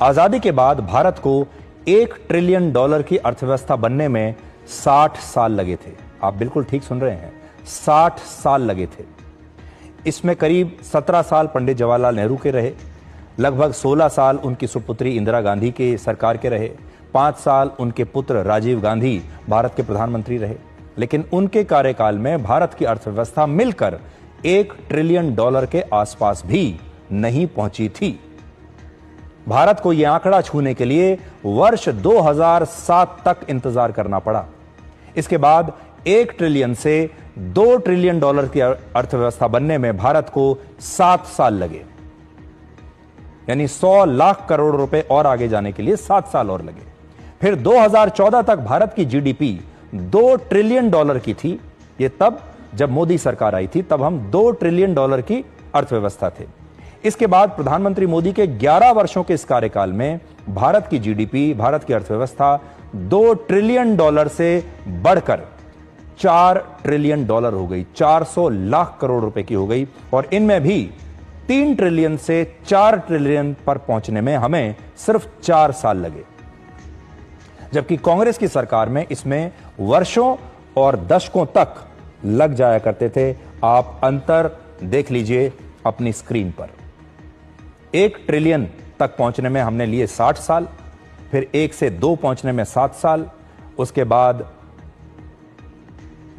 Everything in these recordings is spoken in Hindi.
आजादी के बाद भारत को $1 ट्रिलियन की अर्थव्यवस्था बनने में 60 साल लगे थे। आप बिल्कुल ठीक सुन रहे हैं, 60 साल लगे थे। इसमें करीब 17 साल पंडित जवाहरलाल नेहरू के रहे, लगभग 16 साल उनकी सुपुत्री इंदिरा गांधी के सरकार के रहे, 5 साल उनके पुत्र राजीव गांधी भारत के प्रधानमंत्री रहे। लेकिन उनके कार्यकाल में भारत की अर्थव्यवस्था मिलकर $1 ट्रिलियन के आसपास भी नहीं पहुंची थी। भारत को यह आंकड़ा छूने के लिए वर्ष 2007 तक इंतजार करना पड़ा। इसके बाद 1 ट्रिलियन से $2 ट्रिलियन की अर्थव्यवस्था बनने में भारत को 7 साल लगे, यानी 100 लाख करोड़ रुपए और आगे जाने के लिए 7 साल और लगे। फिर 2014 तक भारत की जीडीपी $2 ट्रिलियन की थी। यह तब जब मोदी सरकार आई थी, तब हम $2 ट्रिलियन की अर्थव्यवस्था थे। इसके बाद प्रधानमंत्री मोदी के 11 वर्षों के इस कार्यकाल में भारत की जीडीपी, भारत की अर्थव्यवस्था $2 ट्रिलियन से बढ़कर $4 ट्रिलियन हो गई, 400 लाख करोड़ रुपए की हो गई। और इनमें भी 3 ट्रिलियन से 4 ट्रिलियन पर पहुंचने में हमें सिर्फ 4 साल लगे, जबकि कांग्रेस की सरकार में इसमें वर्षों और दशकों तक लग जाया करते थे। आप अंतर देख लीजिए अपनी स्क्रीन पर। 1 ट्रिलियन तक पहुंचने में हमने लिए 60 साल, फिर 1 से 2 पहुंचने में 7 साल, उसके बाद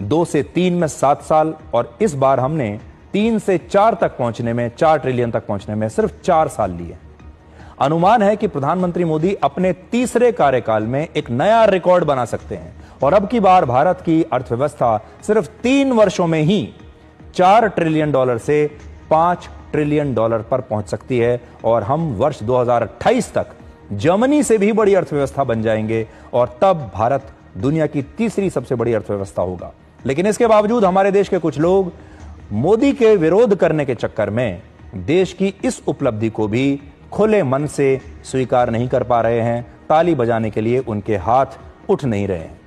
2 से 3 में 7 साल, और इस बार हमने 3 से 4 तक पहुंचने में, 4 ट्रिलियन तक पहुंचने में सिर्फ 4 साल लिए। अनुमान है कि प्रधानमंत्री मोदी अपने तीसरे कार्यकाल में एक नया रिकॉर्ड बना सकते हैं और अब की बार भारत की अर्थव्यवस्था सिर्फ 3 वर्षों में ही $4 ट्रिलियन से $5 ट्रिलियन पर पहुंच सकती है, और हम वर्ष 2028 तक जर्मनी से भी बड़ी अर्थव्यवस्था बन जाएंगे और तब भारत दुनिया की तीसरी सबसे बड़ी अर्थव्यवस्था होगा। लेकिन इसके बावजूद हमारे देश के कुछ लोग मोदी के विरोध करने के चक्कर में देश की इस उपलब्धि को भी खुले मन से स्वीकार नहीं कर पा रहे हैं। ताली बजाने के लिए उनके हाथ उठ नहीं रहे हैं।